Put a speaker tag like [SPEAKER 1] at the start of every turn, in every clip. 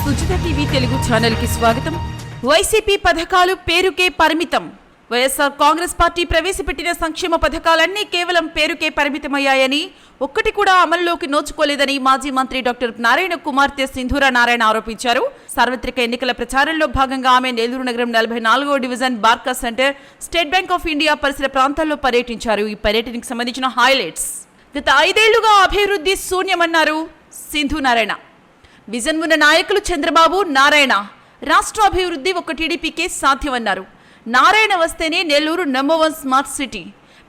[SPEAKER 1] Sujitha TV Telugu channel కి స్వాగతం. YCP పథకాలు పేరుకే పరిమితం. వైఎస్ఆర్ కాంగ్రెస్ పార్టీ ప్రవేశపెట్టిన సంక్షేమ పథకాలన్నీ కేవలం పేరుకే పరిమితమయ్యాయని, ఒక్కటి కూడా అమల్లోకి నోచుకోలేదని మాజీ మంత్రి డాక్టర్ నారాయణ కుమార్తె సింధూర నారాయణ ఆరోపించారు. సార్వత్రిక ఎన్నికల ప్రచారంలో భాగంగా ఆమె నెల్లూరు నగరం 44వ డివిజన్ బార్కా centre, State Bank of India పరిసర ప్రాంతాల్లో పర్యటించారు. ఈ పర్యటనకు సంబంధించిన హైలైట్స్. గత 5 ఏళ్లుగా అభివృద్ధి శూన్యమన్నారు సింధు నారాయణ. విజన్ ఉన్న నాయకులు చంద్రబాబు, నారాయణ. రాష్ట్ర అభివృద్ధి ఒక టీడీపీకే సాధ్యమన్నారు. నారాయణ వస్తేనే నెల్లూరు నంబర్ 1 స్మార్ట్ సిటీ.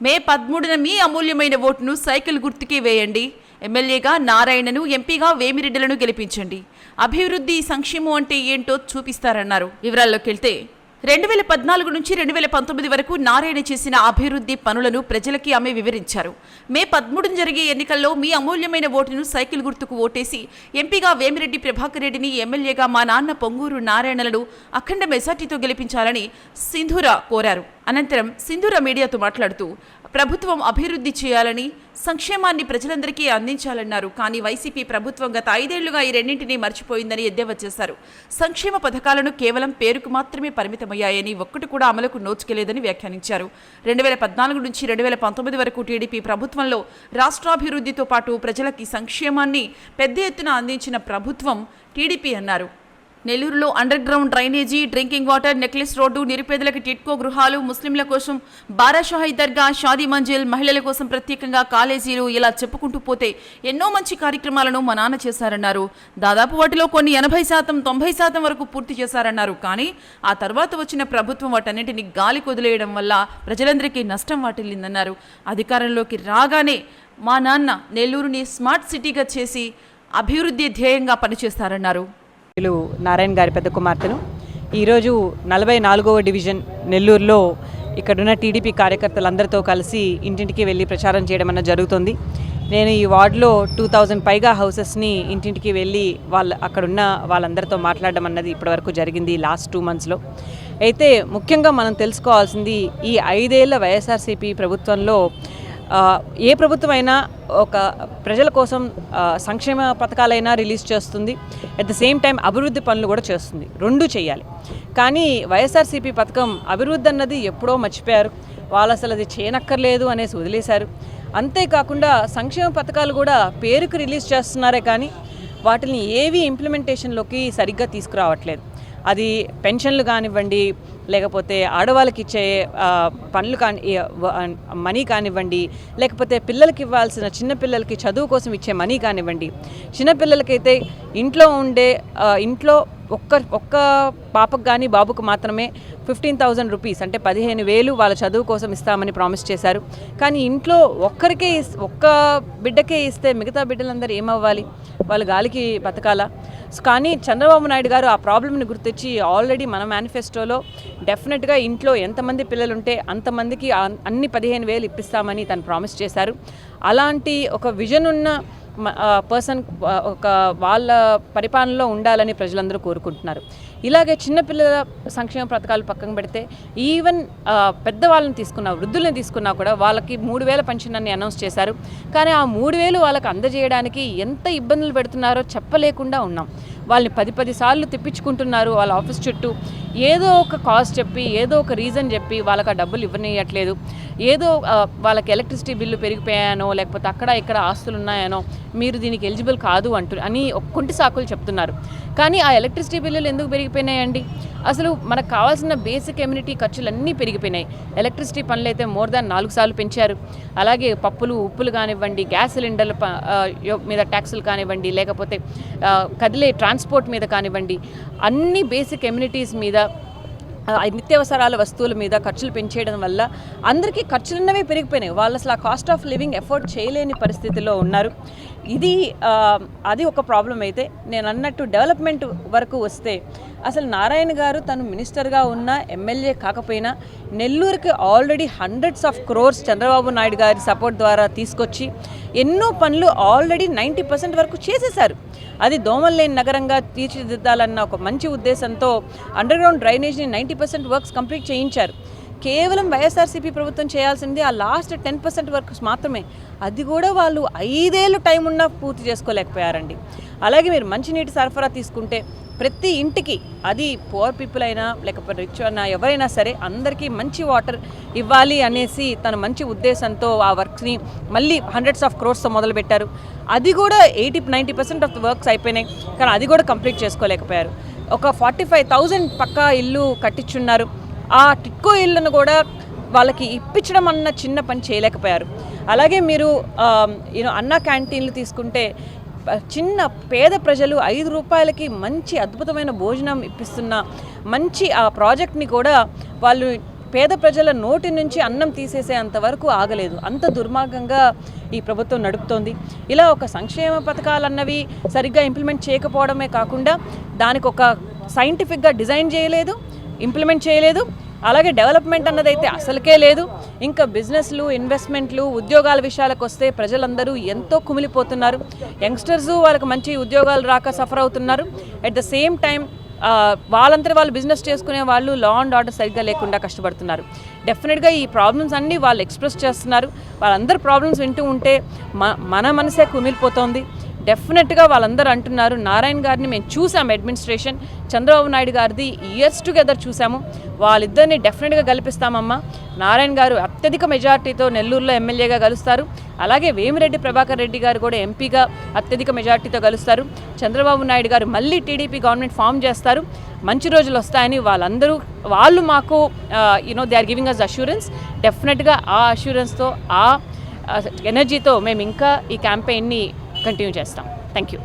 [SPEAKER 1] మే 13న మీ అమూల్యమైన ఓటును సైకిల్ గుర్తుకే వేయండి. ఎమ్మెల్యేగా నారాయణను, ఎంపీగా వేమిరెడ్డిలను గెలిపించండి. అభివృద్ధి, సంక్షేమం అంటే ఏంటో చూపిస్తారన్నారు. వివరాల్లోకి వెళ్తే 2014 నుంచి 2019 వరకు నారాయణ చేసిన అభివృద్ధి పనులను ప్రజలకి ఆమె వివరించారు. మే 13న జరిగే ఎన్నికల్లో మీ అమూల్యమైన ఓటును సైకిల్ గుర్తుకు ఓటేసి ఎంపీగా వేమిరెడ్డి ప్రభాకర్ రెడ్డిని, ఎమ్మెల్యేగా మా నాన్న పొంగూరు నారాయణలను అఖండ మెజార్టీతో గెలిపించాలని సింధూర కోరారు. అనంతరం సింధూర మీడియాతో మాట్లాడుతూ ప్రభుత్వం అభివృద్ధి చేయాలని, సంక్షేమాన్ని ప్రజలందరికీ అందించాలన్నారు. కానీ వైసీపీ ప్రభుత్వం గత 5 ఏళ్లుగా ఈ రెండింటినీ మర్చిపోయిందని ఎద్దేవా చేశారు. సంక్షేమ పథకాలను కేవలం పేరుకు మాత్రమే పరిమితమయ్యాయని, ఒక్కటి కూడా అమలుకు నోచుకోలేదని వ్యాఖ్యానించారు. 2014 నుంచి 2019 వరకు టీడీపీ ప్రభుత్వంలో రాష్ట్రాభివృద్ధితో పాటు ప్రజలకి సంక్షేమాన్ని పెద్ద ఎత్తున అందించిన ప్రభుత్వం టీడీపీ అన్నారు. నెల్లూరులో under ground drainage, drinking water, necklace road, నిరుపేదలకు టిట్కో గృహాలు, ముస్లింల కోసం బారాషాహి దర్గా, షాదీ మంజిల్, మహిళల కోసం ప్రత్యేకంగా కాలేజీలు, ఇలా చెప్పుకుంటూ పోతే ఎన్నో మంచి కార్యక్రమాలను మా నాన్న చేశారన్నారు. దాదాపు వాటిలో కొన్ని 80%, 90% వరకు పూర్తి చేశారన్నారు. కానీ ఆ తర్వాత వచ్చిన ప్రభుత్వం వాటన్నింటినీ గాలి కొదిలేయడం వల్ల ప్రజలందరికీ నష్టం వాటిల్లిందన్నారు. అధికారంలోకి రాగానే మా నాన్న నెల్లూరుని స్మార్ట్ సిటీగా చేసి అభివృద్ధి ధ్యేయంగా పనిచేస్తారన్నారు.
[SPEAKER 2] నారాయణ గారి పెద్ద కుమార్తెను ఈరోజు 44వ డివిజన్ నెల్లూరులో ఇక్కడున్న టీడీపీ కార్యకర్తలందరితో కలిసి ఇంటింటికి వెళ్ళి ప్రచారం చేయడం అన్నది జరుగుతుంది. నేను ఈ వార్డులో 2000 పైగా హౌసెస్ని ఇంటింటికి వెళ్ళి అక్కడున్న వాళ్ళందరితో మాట్లాడడం అన్నది ఇప్పటివరకు జరిగింది లాస్ట్ 2 monthsలో. అయితే ముఖ్యంగా మనం తెలుసుకోవాల్సింది, ఈ 5 ఏళ్ల వైఎస్ఆర్సీపీ ప్రభుత్వంలో ఏ ప్రభుత్వం అయినా ఒక ప్రజల కోసం సంక్షేమ పథకాలైనా రిలీజ్ చేస్తుంది, అట్ ద సేమ్ టైం అభివృద్ధి పనులు కూడా చేస్తుంది. 2 చేయాలి. కానీ వైఎస్ఆర్సీపీ పథకం అభివృద్ధి అన్నది ఎప్పుడో మర్చిపోయారు. వాళ్ళు అసలు అది చేయనక్కర్లేదు అనేసి వదిలేశారు. అంతేకాకుండా సంక్షేమ పథకాలు కూడా పేరుకు రిలీజ్ చేస్తున్నారే కానీ వాటిని ఏవి ఇంప్లిమెంటేషన్లోకి సరిగ్గా తీసుకురావట్లేదు. అది పెన్షన్లు కానివ్వండి, లేకపోతే ఆడవాళ్ళకి ఇచ్చే పనులు మనీ కానివ్వండి, లేకపోతే పిల్లలకి ఇవ్వాల్సిన చిన్నపిల్లలకి చదువు కోసం ఇచ్చే మనీ కానివ్వండి. చిన్నపిల్లలకైతే ఇంట్లో ఒక్క పాపకు కానీ బాబుకు మాత్రమే 15,000 రూపీస్, అంటే 15,000 వాళ్ళ చదువు కోసం ఇస్తామని ప్రామిస్ చేశారు. కానీ ఇంట్లో ఒక్క బిడ్డకే ఇస్తే మిగతా బిడ్డలందరూ ఏమవ్వాలి? వాళ్ళు గాలికి బతకాలా? కానీ చంద్రబాబు నాయుడు గారు ఆ ప్రాబ్లమ్ని గుర్తించి ఆల్రెడీ మన మేనిఫెస్టోలో డెఫినెట్గా ఇంట్లో ఎంతమంది పిల్లలు ఉంటే అంతమందికి అన్ని 15,000 ఇప్పిస్తామని తను ప్రామిస్ చేశారు. అలాంటి ఒక విజన్ ఉన్న పర్సన్ వాళ్ళ పరిపాలనలో ఉండాలని ప్రజలందరూ కోరుకుంటున్నారు. ఇలాగే చిన్నపిల్లల సంక్షేమ పథకాలు పక్కన పెడితే ఈవెన్ పెద్దవాళ్ళని తీసుకున్నా, వృద్ధులను తీసుకున్నా కూడా వాళ్ళకి 3,000 పెన్షన్ అని అనౌన్స్ చేశారు. కానీ ఆ 3,000 వాళ్ళకి అందజేయడానికి ఎంత ఇబ్బందులు పెడుతున్నారో చెప్పలేకుండా ఉన్నాం. వాళ్ళని 10 సార్లు తిప్పించుకుంటున్నారు వాళ్ళ ఆఫీస్ చుట్టూ. ఏదో ఒక కాజ్ చెప్పి, ఏదో ఒక రీజన్ చెప్పి వాళ్ళకి ఆ డబ్బులు ఇవ్వనియట్లేదు. ఏదో వాళ్ళకి ఎలక్ట్రిసిటీ బిల్లు పెరిగిపోయానో, లేకపోతే అక్కడ ఇక్కడ ఆస్తులు ఉన్నాయనో మీరు దీనికి ఎలిజిబుల్ కాదు అని కొంటి సాకులు చెప్తున్నారు. కానీ ఆ ఎలక్ట్రిసిటీ బిల్లులు ఎందుకు పెరిగిపోయినాయండి? అసలు మనకు కావాల్సిన బేసిక్ ఎమ్యూనిటీ ఖర్చులన్నీ పెరిగిపోయినాయి. ఎలక్ట్రిసిటీ పనులు అయితే మోర్ దాన్ 4 సార్లు పెంచారు. అలాగే పప్పులు, ఉప్పులు కానివ్వండి, గ్యాస్ సిలిండర్ల మీద ట్యాక్సులు కానివ్వండి, లేకపోతే కదిలే ట్రాన్స్పోర్ట్ మీద కానివ్వండి, అన్ని బేసిక్ ఎమ్యూనిటీస్ మీద, నిత్యావసరాల వస్తువుల మీద ఖర్చులు పెంచేయడం వల్ల అందరికీ ఖర్చులున్నవే పెరిగిపోయినాయి. వాళ్ళు అసలు ఆ కాస్ట్ ఆఫ్ లివింగ్ ఎఫోర్డ్ చేయలేని పరిస్థితిలో ఉన్నారు. అది ఒక ప్రాబ్లం. అయితే నేను అన్నట్టు డెవలప్మెంట్ వరకు వస్తే అసలు నారాయణ గారు తను మినిస్టర్గా ఉన్న ఎమ్మెల్యే కాకపోయినా నెల్లూరుకి already hundreds of crores Chandrababu Naidu గారి సపోర్ట్ ద్వారా తీసుకొచ్చి ఎన్నో పనులు ఆల్రెడీ 90% వరకు చేసేశారు. అది దోమల్లేని నగరంగా తీర్చిదిద్దాలన్న ఒక మంచి ఉద్దేశంతో అండర్ గ్రౌండ్ డ్రైనేజ్ని 90% వర్క్స్ కంప్లీట్ చేయించారు. కేవలం వైఎస్ఆర్సీపీ ప్రభుత్వం చేయాల్సింది ఆ లాస్ట్ 10% వర్క్స్ మాత్రమే. అది కూడా వాళ్ళు 5 ఏళ్ళు టైం ఉన్నా పూర్తి చేసుకోలేకపోయారండి. అలాగే మీరు మంచినీటి సరఫరా తీసుకుంటే ప్రతి ఇంటికి, అది పువర్ పీపుల్ అయినా లేకపోతే రిచ్ అయినా ఎవరైనా సరే అందరికీ మంచి వాటర్ ఇవ్వాలి అనేసి తన మంచి ఉద్దేశంతో ఆ వర్క్స్ని మళ్ళీ హండ్రెడ్స్ ఆఫ్ క్రోర్స్తో మొదలుపెట్టారు. అది కూడా 80-90% ఆఫ్ ద వర్క్స్ అయిపోయినాయి, కానీ అది కూడా కంప్లీట్ చేసుకోలేకపోయారు. ఒక 45,000 పక్కా ఇల్లు కట్టించున్నారు. ఆ టిక్కో ఇళ్ళను కూడా వాళ్ళకి ఇప్పించడం అన్న చిన్న పని చేయలేకపోయారు. అలాగే మీరు అన్న క్యాంటీన్లు తీసుకుంటే చిన్న పేద ప్రజలు 5 రూపాయలకి మంచి అద్భుతమైన భోజనం ఇప్పిస్తున్న మంచి ఆ ప్రాజెక్ట్ని కూడా వాళ్ళు పేద ప్రజల నోటి నుంచి అన్నం తీసేసే అంతవరకు ఆగలేదు. అంత దుర్మార్గంగా ఈ ప్రభుత్వం నడుపుతోంది. ఇలా ఒక సంక్షేమ పథకాలన్నవి సరిగ్గా ఇంప్లిమెంట్ చేయకపోవడమే కాకుండా దానికి ఒక సైంటిఫిక్గా డిజైన్ చేయలేదు, ఇంప్లిమెంట్ చేయలేదు. అలాగే డెవలప్మెంట్ అన్నదైతే అసలుకే లేదు. ఇంకా బిజినెస్లు, ఇన్వెస్ట్మెంట్లు, ఉద్యోగాల విషయాలకు వస్తే ప్రజలందరూ ఎంతో కుమిలిపోతున్నారు. యంగ్స్టర్స్ వాళ్ళకి మంచి ఉద్యోగాలు రాక సఫర్ అవుతున్నారు. అట్ ద సేమ్ టైం వాళ్ళంతా వాళ్ళు బిజినెస్ చేసుకునే వాళ్ళు లా అండ్ ఆర్డర్ సరిగ్గా లేకుండా కష్టపడుతున్నారు. డెఫినెట్గా ఈ ప్రాబ్లమ్స్ అన్నీ వాళ్ళు ఎక్స్ప్రెస్ చేస్తున్నారు. వాళ్ళందరూ ప్రాబ్లమ్స్ వింటూ ఉంటే మన మనసే కుమిలిపోతోంది. డెఫినెట్గా వాళ్ళందరూ అంటున్నారు, నారాయణ గారిని మేము చూసాము, అడ్మినిస్ట్రేషన్ చంద్రబాబు నాయుడు గారిది ఇయర్స్ టుగెదర్ చూసాము, వాళ్ళిద్దరిని డెఫినెట్గా గెలిపిస్తామమ్మా. నారాయణ గారు అత్యధిక మెజార్టీతో నెల్లూరులో ఎమ్మెల్యేగా గెలుస్తారు. అలాగే వేమిరెడ్డి ప్రభాకర్ రెడ్డి గారు కూడా ఎంపీగా అత్యధిక మెజార్టీతో గెలుస్తారు. చంద్రబాబు నాయుడు గారు మళ్ళీ టీడీపీ గవర్నమెంట్ ఫామ్ చేస్తారు. మంచి రోజులు వస్తాయని వాళ్ళు మాకు they are giving us assurance. డెఫినెట్గా ఆ అష్యూరెన్స్తో, ఆ ఎనర్జీతో మేము ఇంకా ఈ క్యాంపెయిన్ని కంటిన్యూ చేస్తాం. Thank you.